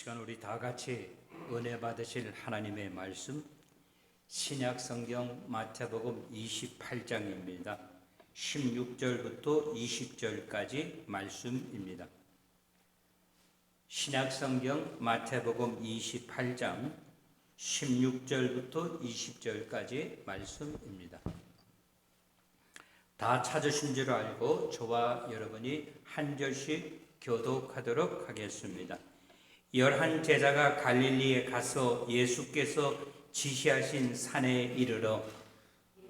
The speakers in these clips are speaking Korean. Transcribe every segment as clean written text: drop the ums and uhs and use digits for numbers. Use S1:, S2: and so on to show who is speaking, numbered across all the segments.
S1: 시간 우리 다 같이 은혜 받으실 하나님의 말씀 신약 성경 마태복음 28장입니다. 16절부터 20절까지 말씀입니다. 신약 성경 마태복음 28장 16절부터 20절까지 말씀입니다. 다 찾으신 줄 알고 저와 여러분이 한 절씩 교독하도록 하겠습니다. 11 제자가 갈릴리에 가서 예수께서 지시하신 산에 이르러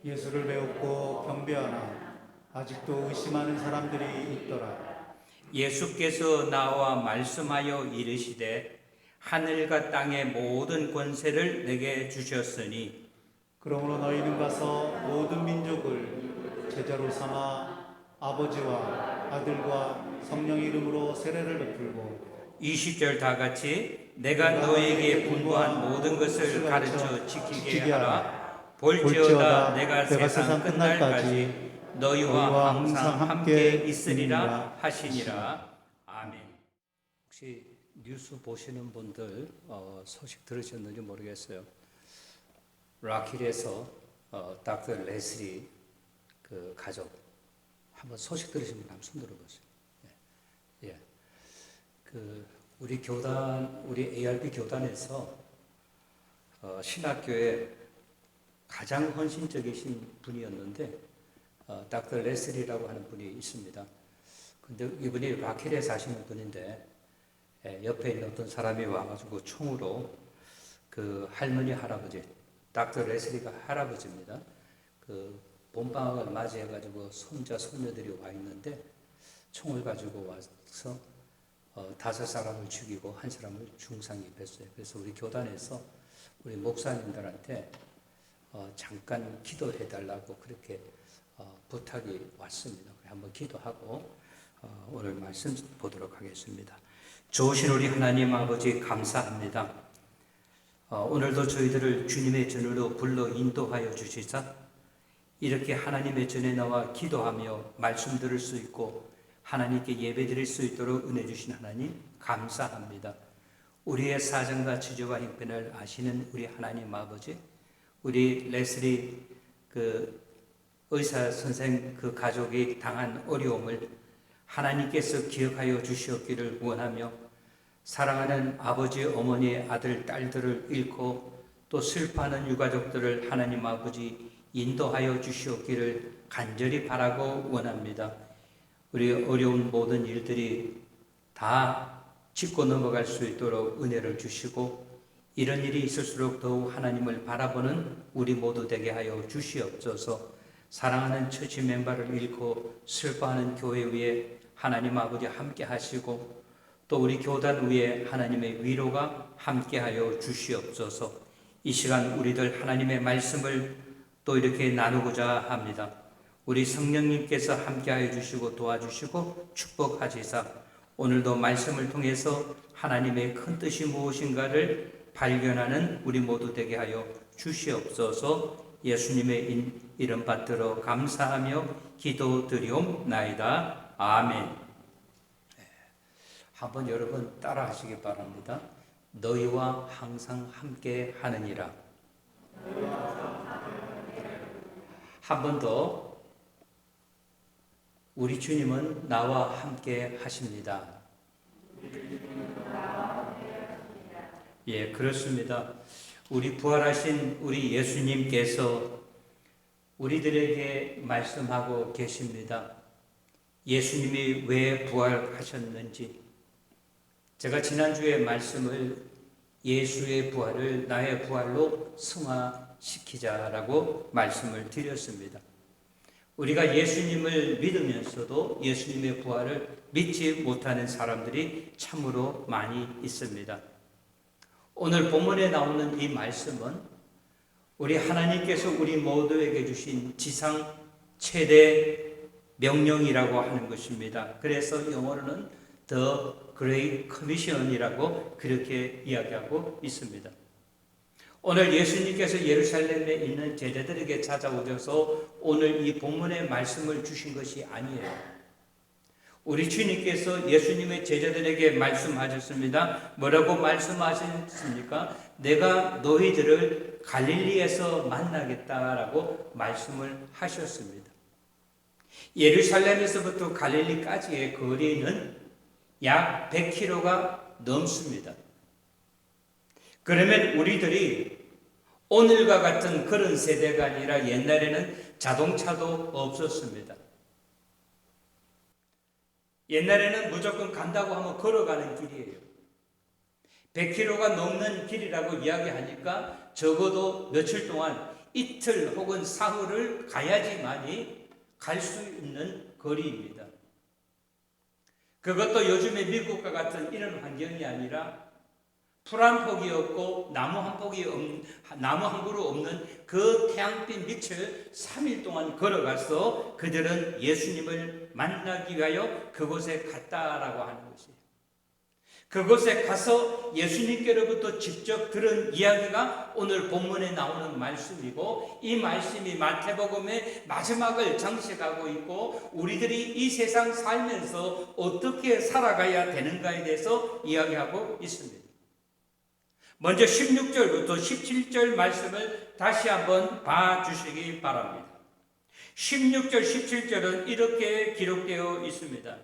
S2: 예수를 배웠고 경배하나 아직도 의심하는 사람들이 있더라.
S1: 예수께서 나와 말씀하여 이르시되 하늘과 땅의 모든 권세를 내게 주셨으니
S2: 그러므로 너희는 가서 모든 민족을 제자로 삼아 아버지와 아들과 성령의 이름으로 세례를 베풀고
S1: 20절 다 같이 내가 너에게 분부한 모든 것을 가르쳐 지키게 하라. 볼지어다 내가 세상 끝날까지 너희와 항상 함께 있으리라 하시니라. 아멘. 혹시 뉴스 보시는 분들 소식 들으셨는지 모르겠어요. 라킬에서 닥터 레슬리 그 가족 한번 소식 들으신 분 한번 손 들어보세요. 예. 우리 교단, 우리 ARB 교단에서 신학교에 가장 헌신적이신 분이었는데 닥터 레슬리라고 하는 분이 있습니다. 근데 이분이 라켈에 사시는 분인데 옆에 있는 어떤 사람이 와가지고 총으로 그 할머니 할아버지, 닥터 레슬리가 할아버지입니다. 그 봄방학을 맞이해가지고 손자 손녀들이 와 있는데 총을 가지고 와서 5사람을 죽이고 1사람을 중상 입혔어요. 그래서 우리 교단에서 우리 목사님들한테 잠깐 기도해 달라고 그렇게 부탁이 왔습니다. 한번 기도하고 오늘 말씀 보도록 하겠습니다. 좋으신 우리 하나님 아버지 감사합니다. 오늘도 저희들을 주님의 전으로 불러 인도하여 주시사 이렇게 하나님의 전에 나와 기도하며 말씀 들을 수 있고 하나님께 예배드릴 수 있도록 은혜 주신 하나님 감사합니다. 우리의 사정과 지조와 형편을 아시는 우리 하나님 아버지, 우리 레슬리 그 의사 선생 그 가족이 당한 어려움을 하나님께서 기억하여 주시옵기를 원하며 사랑하는 아버지, 어머니, 아들, 딸들을 잃고 또 슬퍼하는 유가족들을 하나님 아버지 인도하여 주시옵기를 간절히 바라고 원합니다. 우리 어려운 모든 일들이 다 짚고 넘어갈 수 있도록 은혜를 주시고 이런 일이 있을수록 더욱 하나님을 바라보는 우리 모두 되게 하여 주시옵소서. 사랑하는 처치 멤버를 잃고 슬퍼하는 교회 위에 하나님 아버지 함께 하시고 또 우리 교단 위에 하나님의 위로가 함께 하여 주시옵소서. 이 시간 우리들 하나님의 말씀을 또 이렇게 나누고자 합니다. 우리 성령님께서 함께하여 주시고 도와주시고 축복하시사 오늘도 말씀을 통해서 하나님의 큰 뜻이 무엇인가를 발견하는 우리 모두 되게 하여 주시옵소서. 예수님의 이름 받들어 감사하며 기도드리옵나이다. 아멘. 한번 여러분 따라 하시기 바랍니다. 너희와 항상 함께 하느니라. 한 번 더. 우리 주님은 나와 함께 하십니다. 예, 그렇습니다. 우리 부활하신 우리 예수님께서 우리들에게 말씀하고 계십니다. 예수님이 왜 부활하셨는지. 제가 지난주에 말씀을 예수의 부활을 나의 부활로 승화시키자라고 말씀을 드렸습니다. 우리가 예수님을 믿으면서도 예수님의 부활을 믿지 못하는 사람들이 참으로 많이 있습니다. 오늘 본문에 나오는 이 말씀은 우리 하나님께서 우리 모두에게 주신 지상 최대 명령이라고 하는 것입니다. 그래서 영어로는 The Great Commission이라고 그렇게 이야기하고 있습니다. 오늘 예수님께서 예루살렘에 있는 제자들에게 찾아오셔서 오늘 이 본문의 말씀을 주신 것이 아니에요. 우리 주님께서 예수님의 제자들에게 말씀하셨습니다. 뭐라고 말씀하셨습니까? 내가 너희들을 갈릴리에서 만나겠다라고 말씀을 하셨습니다. 예루살렘에서부터 갈릴리까지의 거리는 약 100km가 넘습니다. 그러면 우리들이 오늘과 같은 그런 세대가 아니라 옛날에는 자동차도 없었습니다. 옛날에는 무조건 간다고 하면 걸어가는 길이에요. 100km가 넘는 길이라고 이야기하니까 적어도 며칠 동안 이틀 혹은 사흘을 가야지만이 갈 수 있는 거리입니다. 그것도 요즘의 미국과 같은 이런 환경이 아니라 풀 한 폭이 없고 나무 한 그루 없는 그 태양빛 밑을 3일 동안 걸어가서 그들은 예수님을 만나기 위하여 그곳에 갔다라고 하는 것이에요. 그곳에 가서 예수님께로부터 직접 들은 이야기가 오늘 본문에 나오는 말씀이고, 이 말씀이 마태복음의 마지막을 장식하고 있고 우리들이 이 세상 살면서 어떻게 살아가야 되는가에 대해서 이야기하고 있습니다. 먼저 16절부터 17절 말씀을 다시 한번 봐주시기 바랍니다. 16절, 17절은 이렇게 기록되어 있습니다.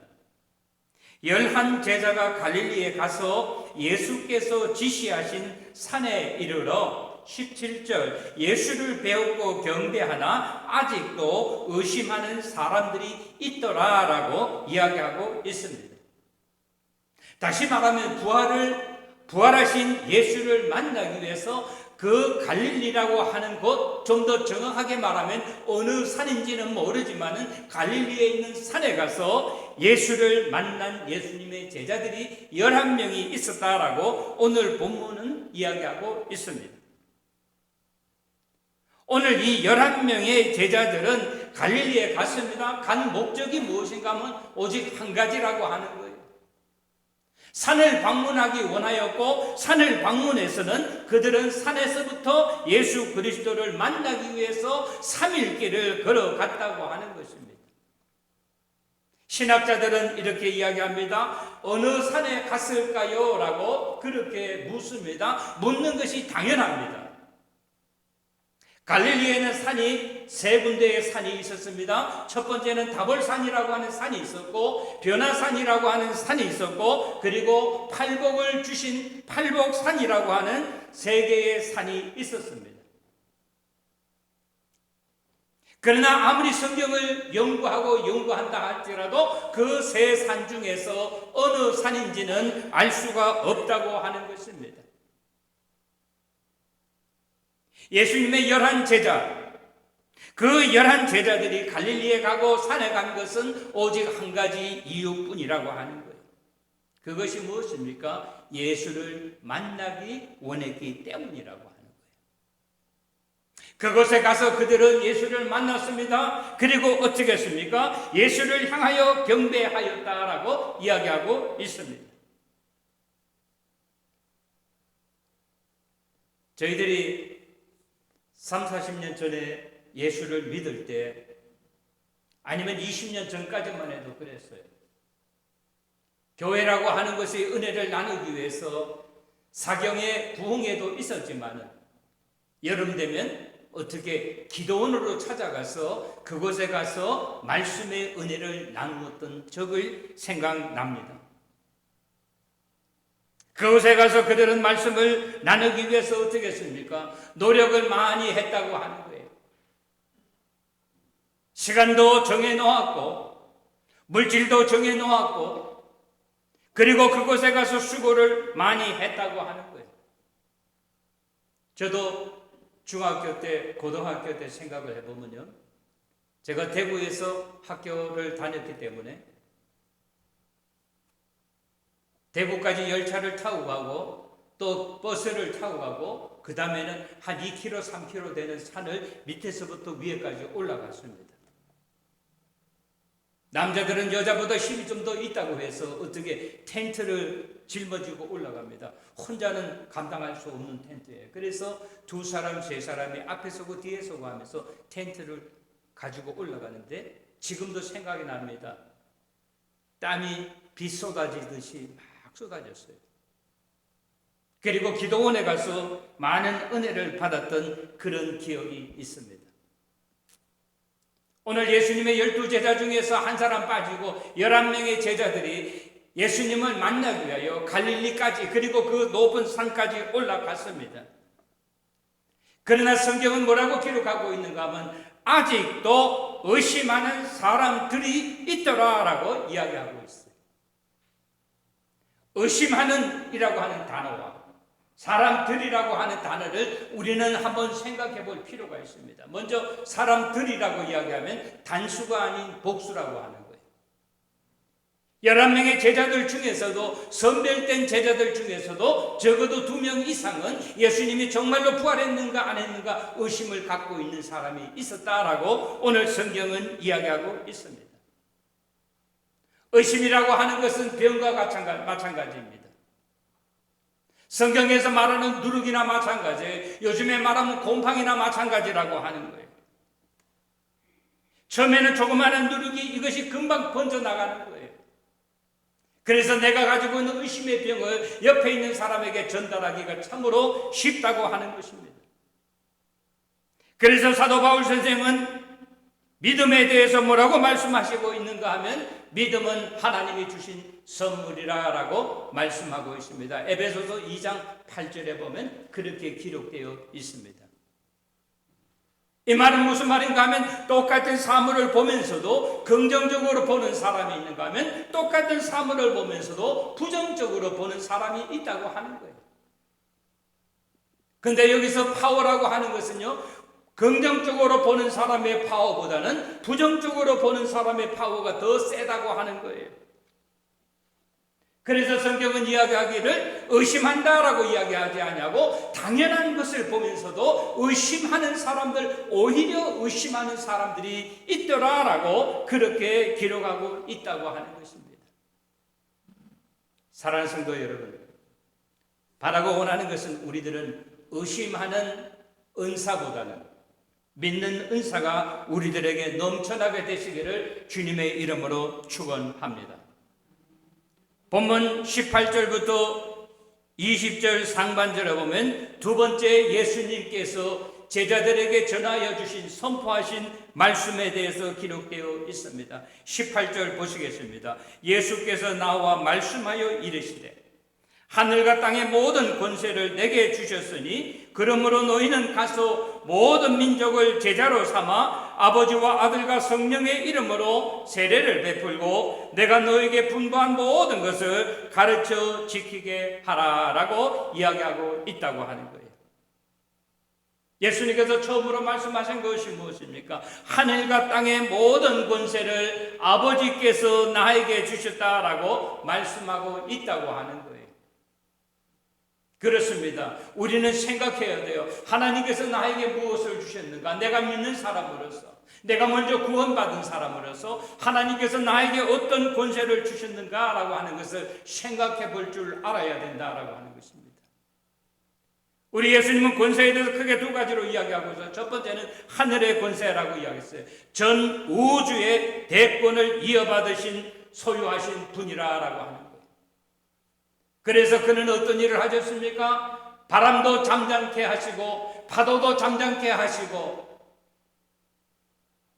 S1: 11 제자가 갈릴리에 가서 예수께서 지시하신 산에 이르러 17절 예수를 배웠고 경배하나 아직도 의심하는 사람들이 있더라라고 이야기하고 있습니다. 다시 말하면 부활하신 예수를 만나기 위해서 그 갈릴리라고 하는 곳, 좀 더 정확하게 말하면 어느 산인지는 모르지만 갈릴리에 있는 산에 가서 예수를 만난 예수님의 제자들이 11명이 있었다라고 오늘 본문은 이야기하고 있습니다. 오늘 이 11명의 제자들은 갈릴리에 갔습니다. 간 목적이 무엇인가 하면 오직 한 가지라고 하는 거예요. 산을 방문하기 원하였고, 산을 방문해서는 그들은 산에서부터 예수 그리스도를 만나기 위해서 3일 길을 걸어갔다고 하는 것입니다. 신학자들은 이렇게 이야기합니다. 어느 산에 갔을까요? 라고 그렇게 묻습니다. 묻는 것이 당연합니다. 갈릴리에는 산이 세 군데의 산이 있었습니다. 첫 번째는 다볼산이라고 하는 산이 있었고, 변화산이라고 하는 산이 있었고, 그리고 팔복을 주신 팔복산이라고 하는 세 개의 산이 있었습니다. 그러나 아무리 성경을 연구한다 할지라도 그 세 산 중에서 어느 산인지는 알 수가 없다고 하는 것입니다. 예수님의 11 제자, 그 11 제자들이 갈릴리에 가고 산에 간 것은 오직 한 가지 이유뿐이라고 하는 거예요. 그것이 무엇입니까? 예수를 만나기 원했기 때문이라고 하는 거예요. 그곳에 가서 그들은 예수를 만났습니다. 그리고 어떻게 했습니까? 예수를 향하여 경배하였다라고 이야기하고 있습니다. 저희들이 30-40년 전에 예수를 믿을 때, 아니면 20년 전까지만 해도 그랬어요. 교회라고 하는 것이 은혜를 나누기 위해서 사경에 부흥회도 있었지만 여름 되면 어떻게 기도원으로 찾아가서 그곳에 가서 말씀의 은혜를 나누었던 적을 생각납니다. 그곳에 가서 그들은 말씀을 나누기 위해서 어떻게 했습니까? 노력을 많이 했다고 하는 거예요. 시간도 정해놓았고, 물질도 정해놓았고, 그리고 그곳에 가서 수고를 많이 했다고 하는 거예요. 저도 중학교 때, 고등학교 때 생각을 해보면요, 제가 대구에서 학교를 다녔기 때문에 대구까지 열차를 타고 가고 또 버스를 타고 가고 그 다음에는 한 2km, 3km 되는 산을 밑에서부터 위에까지 올라갔습니다. 남자들은 여자보다 힘이 좀 더 있다고 해서 어떻게 텐트를 짊어지고 올라갑니다. 혼자는 감당할 수 없는 텐트예요. 그래서 2사람, 3사람이 앞에 서고 뒤에 서고 하면서 텐트를 가지고 올라가는데 지금도 생각이 납니다. 땀이 비 쏟아지듯이 막 쏟아졌어요. 그리고 기도원에 가서 많은 은혜를 받았던 그런 기억이 있습니다. 오늘 예수님의 12제자 중에서 한 사람 빠지고 11명의 제자들이 예수님을 만나기 위하여 갈릴리까지 그리고 그 높은 산까지 올라갔습니다. 그러나 성경은 뭐라고 기록하고 있는가 하면 아직도 의심하는 사람들이 있더라라고 이야기하고 있어요. 의심하는 이라고 하는 단어와 사람들이라고 하는 단어를 우리는 한번 생각해 볼 필요가 있습니다. 먼저 사람들이라고 이야기하면 단수가 아닌 복수라고 하는 거예요. 11명의 제자들 중에서도 선별된 제자들 중에서도 적어도 2명 이상은 예수님이 정말로 부활했는가 안 했는가 의심을 갖고 있는 사람이 있었다라고 오늘 성경은 이야기하고 있습니다. 의심이라고 하는 것은 병과 마찬가지입니다. 성경에서 말하는 누룩이나 마찬가지, 요즘에 말하면 곰팡이나 마찬가지라고 하는 거예요. 처음에는 조그마한 누룩이 이것이 금방 번져나가는 거예요. 그래서 내가 가지고 있는 의심의 병을 옆에 있는 사람에게 전달하기가 참으로 쉽다고 하는 것입니다. 그래서 사도 바울 선생은 믿음에 대해서 뭐라고 말씀하시고 있는가 하면 믿음은 하나님이 주신 선물이라고 말씀하고 있습니다. 에베소서 2장 8절에 보면 그렇게 기록되어 있습니다. 이 말은 무슨 말인가 하면 똑같은 사물을 보면서도 긍정적으로 보는 사람이 있는가 하면 똑같은 사물을 보면서도 부정적으로 보는 사람이 있다고 하는 거예요. 근데 여기서 파워라고 하는 것은요, 긍정적으로 보는 사람의 파워보다는 부정적으로 보는 사람의 파워가 더 세다고 하는 거예요. 그래서 성경은 이야기하기를 의심한다라고 이야기하지 않냐고 당연한 것을 보면서도 의심하는 사람들, 오히려 의심하는 사람들이 있더라라고 그렇게 기록하고 있다고 하는 것입니다. 사랑하는 성도 여러분, 바라고 원하는 것은 우리들은 의심하는 은사보다는 믿는 은사가 우리들에게 넘쳐나게 되시기를 주님의 이름으로 축원합니다. 본문 18절부터 20절 상반절에 보면 두 번째 예수님께서 제자들에게 전하여 주신 선포하신 말씀에 대해서 기록되어 있습니다. 18절 보시겠습니다. 예수께서 나와 말씀하여 이르시되 하늘과 땅의 모든 권세를 내게 주셨으니 그러므로 너희는 가서 모든 민족을 제자로 삼아 아버지와 아들과 성령의 이름으로 세례를 베풀고 내가 너에게 분부한 모든 것을 가르쳐 지키게 하라라고 이야기하고 있다고 하는 거예요. 예수님께서 처음으로 말씀하신 것이 무엇입니까? 하늘과 땅의 모든 권세를 아버지께서 나에게 주셨다라고 말씀하고 있다고 하는 거예요. 그렇습니다. 우리는 생각해야 돼요. 하나님께서 나에게 무엇을 주셨는가? 내가 믿는 사람으로서, 내가 먼저 구원받은 사람으로서 하나님께서 나에게 어떤 권세를 주셨는가라고 하는 것을 생각해 볼 줄 알아야 된다라고 하는 것입니다. 우리 예수님은 권세에 대해서 크게 두 가지로 이야기하고 있어요. 첫 번째는 하늘의 권세라고 이야기했어요. 전 우주의 대권을 이어받으신 소유하신 분이라고 하는 거예요. 그래서 그는 어떤 일을 하셨습니까? 바람도 잠잠케 하시고 파도도 잠잠케 하시고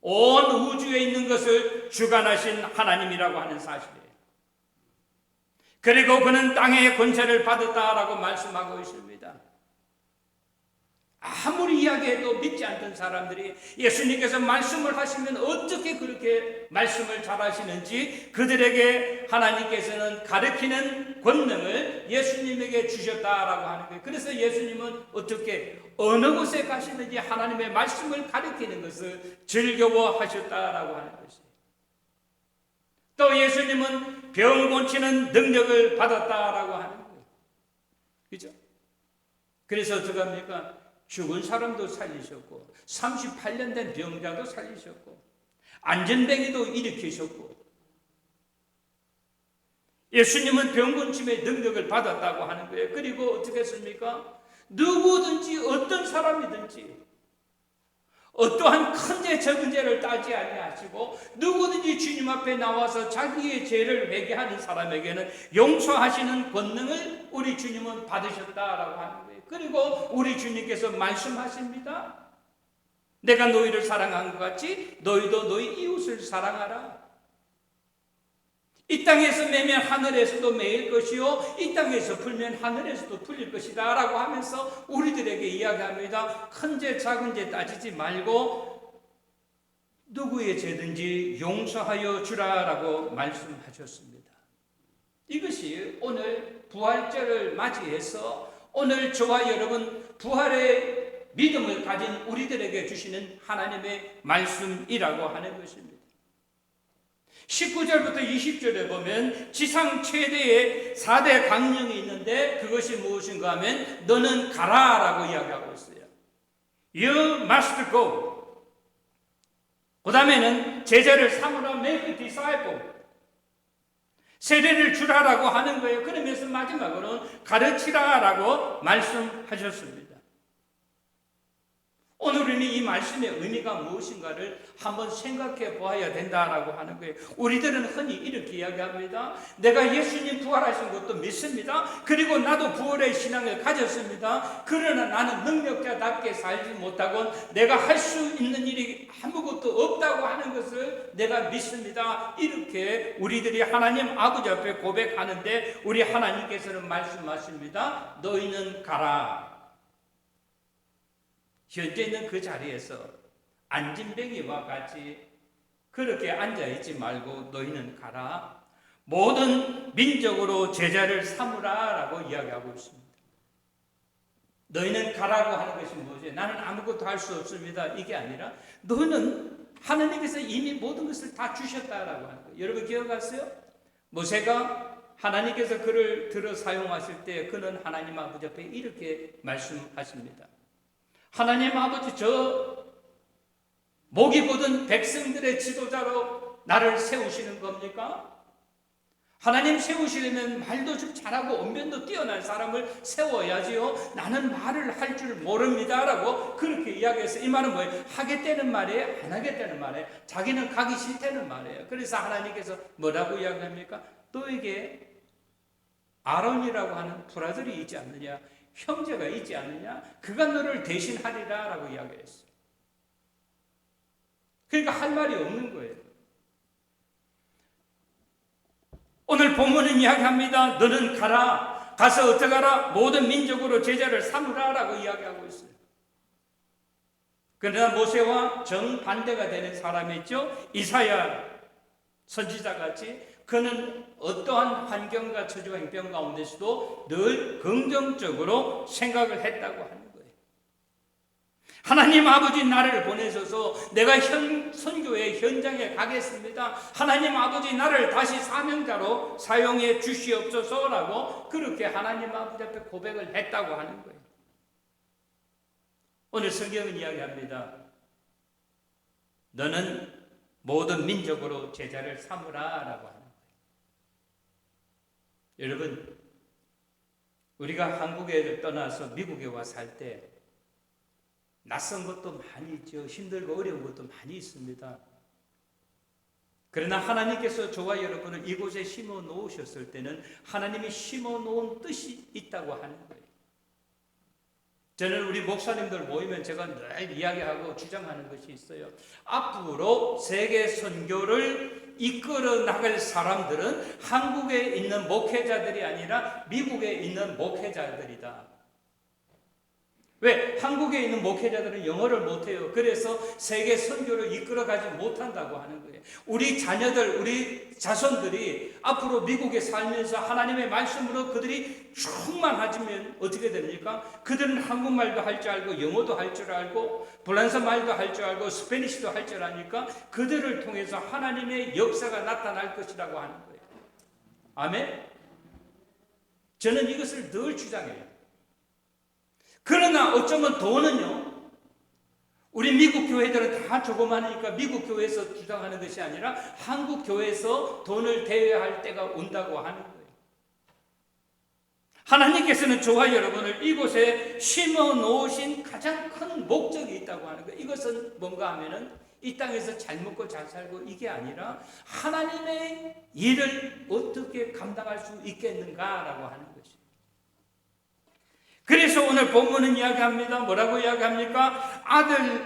S1: 온 우주에 있는 것을 주관하신 하나님이라고 하는 사실이에요. 그리고 그는 땅의 권세를 받았다라고 말씀하고 있습니다. 아무리 이야기해도 믿지 않던 사람들이 예수님께서 말씀을 하시면 어떻게 그렇게 말씀을 잘 하시는지 그들에게 하나님께서는 가르치는 권능을 예수님에게 주셨다라고 하는 거예요. 그래서 예수님은 어떻게 어느 곳에 가시는지 하나님의 말씀을 가르치는 것을 즐거워하셨다라고 하는 것이에요. 또 예수님은 병 고치는 능력을 받았다라고 하는 거예요. 그죠? 그래서 어떻게 합니까? 죽은 사람도 살리셨고 38년 된 병자도 살리셨고 안전뱅이도 일으키셨고 예수님은 병 고침의 능력을 받았다고 하는 거예요. 그리고 어떻게 했습니까? 누구든지 어떤 사람이든지 어떠한 큰 죄 적은 죄를 따지 아니하시고 누구든지 주님 앞에 나와서 자기의 죄를 회개하는 사람에게는 용서하시는 권능을 우리 주님은 받으셨다라고 하는 거예요. 그리고 우리 주님께서 말씀하십니다. 내가 너희를 사랑한 것 같이 너희도 너희 이웃을 사랑하라. 이 땅에서 매면 하늘에서도 매일 것이요 이 땅에서 풀면 하늘에서도 풀릴 것이다 라고 하면서 우리들에게 이야기합니다. 큰 죄 작은 죄 따지지 말고 누구의 죄든지 용서하여 주라 라고 말씀하셨습니다. 이것이 오늘 부활절을 맞이해서 오늘 저와 여러분 부활의 믿음을 가진 우리들에게 주시는 하나님의 말씀이라고 하는 것입니다. 19절부터 20절에 보면 지상 최대의 4대 강령이 있는데 그것이 무엇인가 하면 너는 가라 라고 이야기하고 있어요. You must go. 그 다음에는 제자를 삼으라 make disciple. 세례를 주라라고 하는 거예요. 그러면서 마지막으로는 가르치라 라고 말씀하셨습니다. 오늘 우리는 이 말씀의 의미가 무엇인가를 한번 생각해 보아야 된다라고 하는 거예요. 우리들은 흔히 이렇게 이야기합니다. 내가 예수님 부활하신 것도 믿습니다. 그리고 나도 부활의 신앙을 가졌습니다. 그러나 나는 능력자답게 살지 못하고 내가 할 수 있는 일이 아무것도 없다고 하는 것을 내가 믿습니다. 이렇게 우리들이 하나님 아버지 앞에 고백하는데 우리 하나님께서는 말씀하십니다. 너희는 가라. 현재 있는 그 자리에서 안진뱅이와 같이 그렇게 앉아있지 말고 너희는 가라. 모든 민족으로 제자를 삼으라 라고 이야기하고 있습니다. 너희는 가라고 하는 것이 뭐지? 나는 아무것도 할 수 없습니다. 이게 아니라 너는 하나님께서 이미 모든 것을 다 주셨다라고 하는 거예요. 여러분 기억하세요? 모세가 하나님께서 그를 들어 사용하실 때 그는 하나님 아버지 앞에 이렇게 말씀하십니다. 하나님 아버지 저 목이 곧은 백성들의 지도자로 나를 세우시는 겁니까? 하나님 세우시려면 말도 좀 잘하고 언변도 뛰어난 사람을 세워야지요. 나는 말을 할 줄 모릅니다 라고 그렇게 이야기해서 이 말은 뭐예요? 하겠다는 말이에요? 안 하겠다는 말이에요? 자기는 가기 싫다는 말이에요. 그래서 하나님께서 뭐라고 이야기합니까? 너에게 아론이라고 하는 브라들이 있지 않느냐? 형제가 있지 않느냐? 그가 너를 대신하리라 라고 이야기했어요. 그러니까 할 말이 없는 거예요. 오늘 본문은 이야기합니다. 너는 가라. 가서 어떻게 하라? 모든 민족으로 제자를 삼으라 라고 이야기하고 있어요. 그러나 모세와 정반대가 되는 사람이 있죠. 이사야 선지자같이 그는 어떠한 환경과 처지와 형편 가운데서도 늘 긍정적으로 생각을 했다고 하는 거예요. 하나님 아버지 나를 보내셔서 내가 선교의 현장에 가겠습니다. 하나님 아버지 나를 다시 사명자로 사용해 주시옵소서라고 그렇게 하나님 아버지 앞에 고백을 했다고 하는 거예요. 오늘 성경은 이야기합니다. 너는 모든 민족으로 제자를 삼으라 라고 합니다. 여러분, 우리가 한국에 떠나서 미국에 와 살 때 낯선 것도 많이 있죠. 힘들고 어려운 것도 많이 있습니다. 그러나 하나님께서 저와 여러분을 이곳에 심어 놓으셨을 때는 하나님이 심어 놓은 뜻이 있다고 하는 거예요. 저는 우리 목사님들 모이면 제가 늘 이야기하고 주장하는 것이 있어요. 앞으로 세계 선교를 이끌어 나갈 사람들은 한국에 있는 목회자들이 아니라 미국에 있는 목회자들이다. 왜? 한국에 있는 목회자들은 영어를 못해요. 그래서 세계 선교를 이끌어가지 못한다고 하는 거예요. 우리 자녀들, 우리 자손들이 앞으로 미국에 살면서 하나님의 말씀으로 그들이 충만하지면 어떻게 됩니까? 그들은 한국말도 할 줄 알고 영어도 할 줄 알고 불란서 말도 할 줄 알고 스페니쉬도 할 줄 아니까 그들을 통해서 하나님의 역사가 나타날 것이라고 하는 거예요. 아멘? 저는 이것을 늘 주장해요. 그러나 어쩌면 돈은요, 우리 미국 교회들은 다 조그마하니까 미국 교회에서 주장하는 것이 아니라 한국 교회에서 돈을 대여할 때가 온다고 하는 거예요. 하나님께서는 저와 여러분을 이곳에 심어 놓으신 가장 큰 목적이 있다고 하는 거예요. 이것은 뭔가 하면은 이 땅에서 잘 먹고 잘 살고 이게 아니라 하나님의 일을 어떻게 감당할 수 있겠는가라고 하는 것이에요. 그래서 오늘 본문은 이야기합니다. 뭐라고 이야기합니까?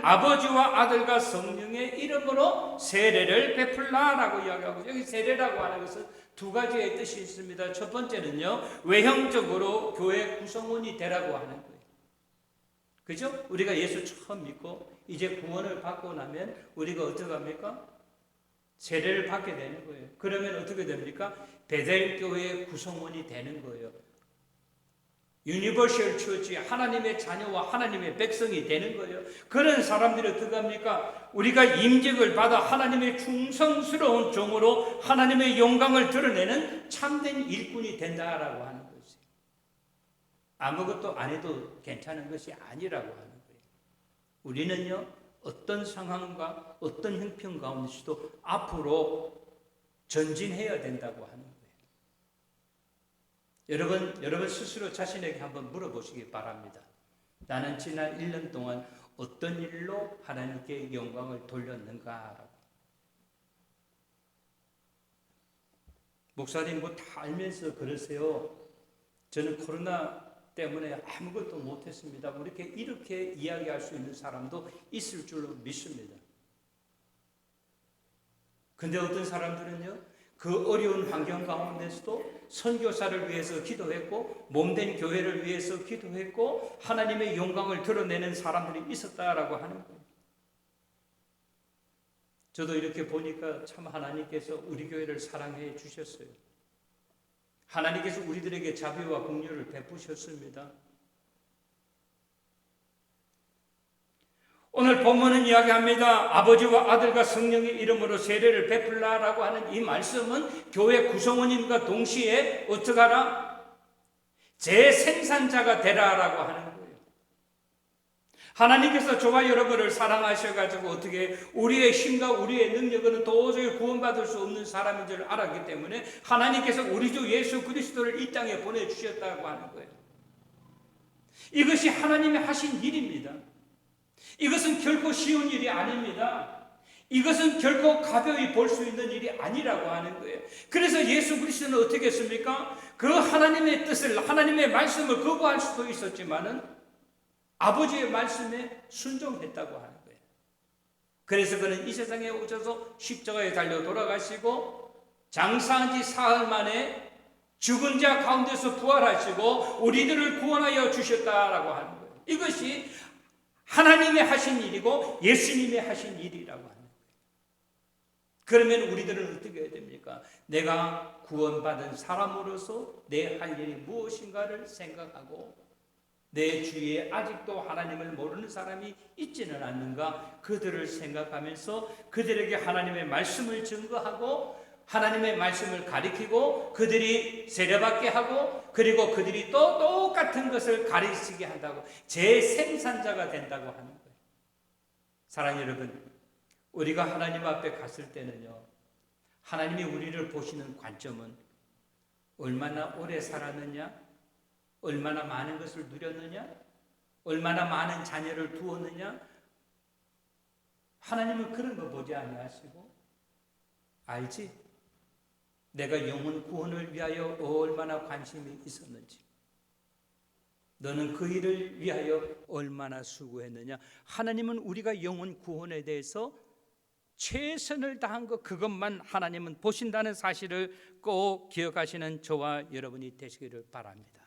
S1: 아버지와 아들과 성령의 이름으로 세례를 베풀라라고 이야기하고, 여기 세례라고 하는 것은 두 가지의 뜻이 있습니다. 첫 번째는요, 외형적으로 교회 구성원이 되라고 하는 거예요. 그죠? 우리가 예수 처음 믿고 이제 구원을 받고 나면 우리가 어떻게 합니까? 세례를 받게 되는 거예요. 그러면 어떻게 됩니까? 베델 교회의 구성원이 되는 거예요. 유니버셜 처치, 하나님의 자녀와 하나님의 백성이 되는 거예요. 그런 사람들이 어떻게 합니까? 우리가 임직을 받아 하나님의 충성스러운 종으로 하나님의 영광을 드러내는 참된 일꾼이 된다라고 하는 것이에요. 아무것도 안 해도 괜찮은 것이 아니라고 하는 거예요. 우리는요, 어떤 상황과 어떤 형편 가운데서도 앞으로 전진해야 된다고 하는 거예요. 여러분 스스로 자신에게 한번 물어보시기 바랍니다. 나는 지난 1년 동안 어떤 일로 하나님께 영광을 돌렸는가라고. 목사님 뭐 다 알면서 그러세요. 저는 코로나 때문에 아무것도 못했습니다. 이렇게 이야기할 수 있는 사람도 있을 줄로 믿습니다. 근데 어떤 사람들은요, 그 어려운 환경 가운데서도 선교사를 위해서 기도했고 몸된 교회를 위해서 기도했고 하나님의 영광을 드러내는 사람들이 있었다라고 하는 거예요. 저도 이렇게 보니까 참 하나님께서 우리 교회를 사랑해 주셨어요. 하나님께서 우리들에게 자비와 긍휼을 베푸셨습니다. 오늘 본문은 이야기합니다. 아버지와 아들과 성령의 이름으로 세례를 베풀라라고 하는 이 말씀은 교회 구성원님과 동시에 어떻게 하라? 재생산자가 되라라고 하는 거예요. 하나님께서 저와 여러분을 사랑하셔가지고 어떻게 우리의 힘과 우리의 능력은 도저히 구원받을 수 없는 사람인 줄 알았기 때문에 하나님께서 우리 주 예수 그리스도를 이 땅에 보내주셨다고 하는 거예요. 이것이 하나님이 하신 일입니다. 이것은 결코 쉬운 일이 아닙니다. 이것은 결코 가벼이 볼 수 있는 일이 아니라고 하는 거예요. 그래서 예수 그리스도는 어떻게 했습니까? 그 하나님의 뜻을, 하나님의 말씀을 거부할 수도 있었지만은 아버지의 말씀에 순종했다고 하는 거예요. 그래서 그는 이 세상에 오셔서 십자가에 달려 돌아가시고 장사한 지 사흘 만에 죽은 자 가운데서 부활하시고 우리들을 구원하여 주셨다라고 하는 거예요. 이것이 하나님이 하신 일이고 예수님이 하신 일이라고 하는 거예요. 그러면 우리들은 어떻게 해야 됩니까? 내가 구원받은 사람으로서 내 할 일이 무엇인가를 생각하고 내 주위에 아직도 하나님을 모르는 사람이 있지는 않는가? 그들을 생각하면서 그들에게 하나님의 말씀을 증거하고 하나님의 말씀을 가리키고 그들이 세례받게 하고 그리고 그들이 또 똑같은 것을 가르치게 한다고 재생산자가 된다고 하는 거예요. 사랑하는 여러분, 우리가 하나님 앞에 갔을 때는요, 하나님이 우리를 보시는 관점은 얼마나 오래 살았느냐, 얼마나 많은 것을 누렸느냐, 얼마나 많은 자녀를 두었느냐, 하나님은 그런 거 보지 아니하시고 알지? 내가 영혼 구원을 위하여 얼마나 관심이 있었는지, 너는 그 일을 위하여 얼마나 수고했느냐. 하나님은 우리가 영혼 구원에 대해서 최선을 다한 것, 그것만 하나님은 보신다는 사실을 꼭 기억하시는 저와 여러분이 되시기를 바랍니다.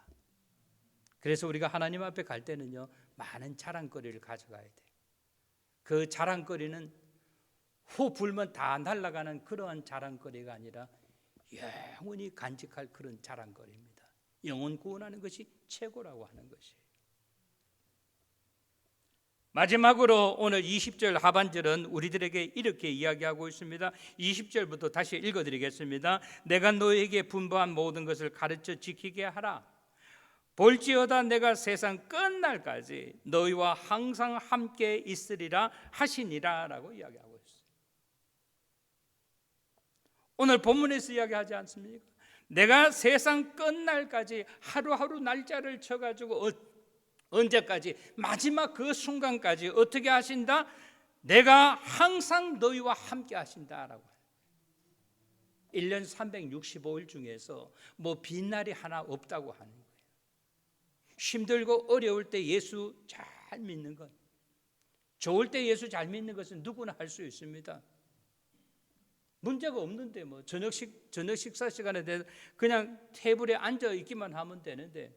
S1: 그래서 우리가 하나님 앞에 갈 때는요, 많은 자랑거리를 가져가야 돼요. 그 자랑거리는 후 불면 다 날아가는 그러한 자랑거리가 아니라 영원히 간직할 그런 자랑거리입니다. 영혼 구원하는 것이 최고라고 하는 것이에요. 마지막으로 오늘 20절 하반절은 우리들에게 이렇게 이야기하고 있습니다. 20절부터 다시 읽어드리겠습니다. 내가 너에게 분부한 모든 것을 가르쳐 지키게 하라. 볼지어다 내가 세상 끝날까지 너희와 항상 함께 있으리라 하시니라 라고 이야기하고 있어요. 오늘 본문에서 이야기하지 않습니까? 내가 세상 끝날까지 하루하루 날짜를 쳐가지고 언제까지, 마지막 그 순간까지 어떻게 하신다? 내가 항상 너희와 함께 하신다라고. 1년 365일 중에서 뭐 빈 날이 하나 없다고 하는 거예요. 힘들고 어려울 때 예수 잘 믿는 것, 좋을 때 예수 잘 믿는 것은 누구나 할 수 있습니다. 문제가 없는데 뭐 저녁 식사 시간에 그냥 테이블에 앉아 있기만 하면 되는데,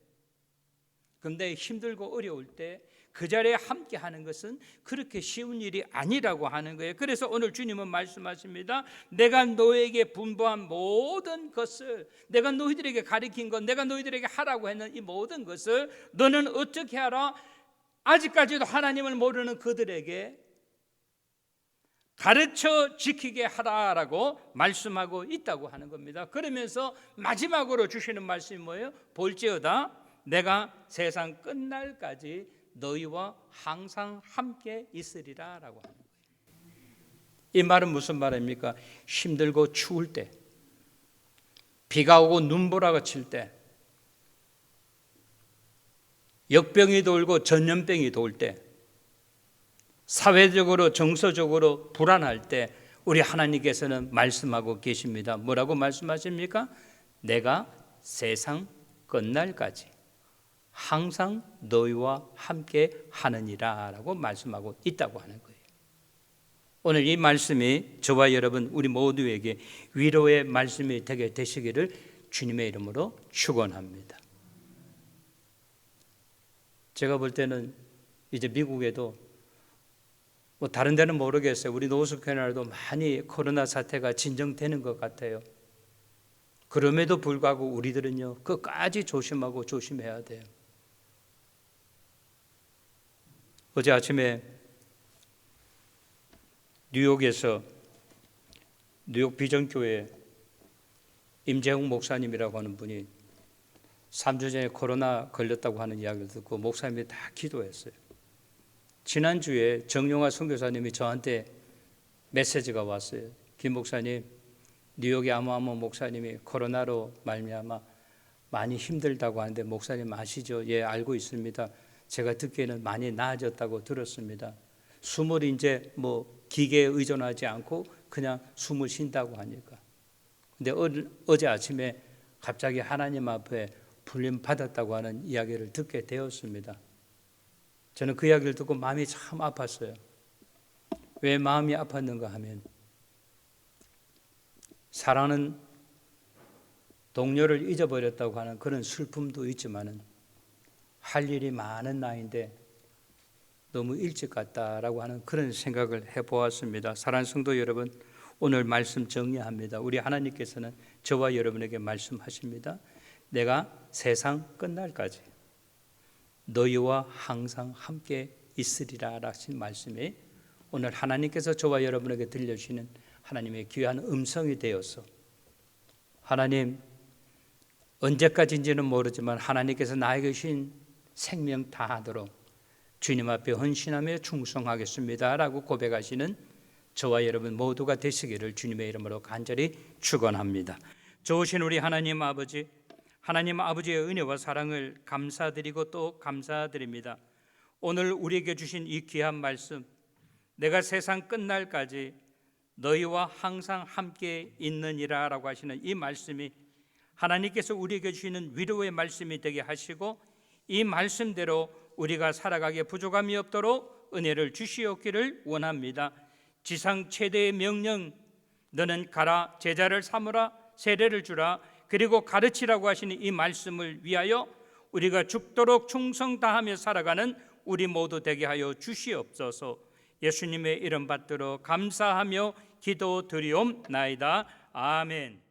S1: 그런데 힘들고 어려울 때 그 자리에 함께 하는 것은 그렇게 쉬운 일이 아니라고 하는 거예요. 그래서 오늘 주님은 말씀하십니다. 내가 너에게 분부한 모든 것을, 내가 너희들에게 가르친 것, 내가 너희들에게 하라고 했는 이 모든 것을 너는 어떻게 하라? 아직까지도 하나님을 모르는 그들에게 가르쳐 지키게 하라라고 말씀하고 있다고 하는 겁니다. 그러면서 마지막으로 주시는 말씀이 뭐예요? 볼지어다 내가 세상 끝날까지 너희와 항상 함께 있으리라 라고 하는 거예요. 이 말은 무슨 말입니까? 힘들고 추울 때, 비가 오고 눈보라가 칠 때, 역병이 돌고 전염병이 돌 때, 사회적으로 정서적으로 불안할 때 우리 하나님께서는 말씀하고 계십니다. 뭐라고 말씀하십니까? 내가 세상 끝날까지 항상 너희와 함께 하느니라 라고 말씀하고 있다고 하는 거예요. 오늘 이 말씀이 저와 여러분 우리 모두에게 위로의 말씀이 되게 되시기를 주님의 이름으로 축원합니다. 제가 볼 때는 이제 미국에도 뭐 다른 데는 모르겠어요. 우리 노스캐나다도 많이 코로나 사태가 진정되는 것 같아요. 그럼에도 불구하고 우리들은요, 끝까지 조심하고 조심해야 돼요. 어제 아침에 뉴욕에서 뉴욕 비전교회 임재웅 목사님이라고 하는 분이 3주 전에 코로나 걸렸다고 하는 이야기를 듣고 목사님이 다 기도했어요. 지난주에 정용화 선교사님이 저한테 메시지가 왔어요. 김 목사님, 뉴욕의 아무아무 목사님이 코로나로 말미암아 많이 힘들다고 하는데 목사님 아시죠? 예, 알고 있습니다. 제가 듣기에는 많이 나아졌다고 들었습니다. 숨을 이제 뭐 기계에 의존하지 않고 그냥 숨을 쉰다고 하니까. 근데 어제 아침에 갑자기 하나님 앞에 불림 받았다고 하는 이야기를 듣게 되었습니다. 저는 그 이야기를 듣고 마음이 참 아팠어요. 왜 마음이 아팠는가 하면 사랑하는 동료를 잊어버렸다고 하는 그런 슬픔도 있지만은 할 일이 많은 나이인데 너무 일찍 갔다라고 하는 그런 생각을 해보았습니다. 사랑하는 성도 여러분, 오늘 말씀 정리합니다. 우리 하나님께서는 저와 여러분에게 말씀하십니다. 내가 세상 끝날까지 너희와 항상 함께 있으리라 라신 말씀이 오늘 하나님께서 저와 여러분에게 들려주시는 하나님의 귀한 음성이 되어서 하나님 언제까지인지는 모르지만 하나님께서 나에게 주신 생명 다하도록 주님 앞에 헌신하며 충성하겠습니다 라고 고백하시는 저와 여러분 모두가 되시기를 주님의 이름으로 간절히 축원합니다. 좋으신 우리 하나님 아버지, 하나님 아버지의 은혜와 사랑을 감사드리고 또 감사드립니다. 오늘 우리에게 주신 이 귀한 말씀, 내가 세상 끝날까지 너희와 항상 함께 있느니라 라고 하시는 이 말씀이 하나님께서 우리에게 주시는 위로의 말씀이 되게 하시고 이 말씀대로 우리가 살아가기에 부족함이 없도록 은혜를 주시옵기를 원합니다. 지상 최대의 명령, 너는 가라 제자를 삼으라 세례를 주라 그리고 가르치라고 하시는 이 말씀을 위하여 우리가 죽도록 충성 다하며 살아가는 우리 모두 되게 하여 주시옵소서. 예수님의 이름 받들어 감사하며 기도드리옵나이다. 아멘.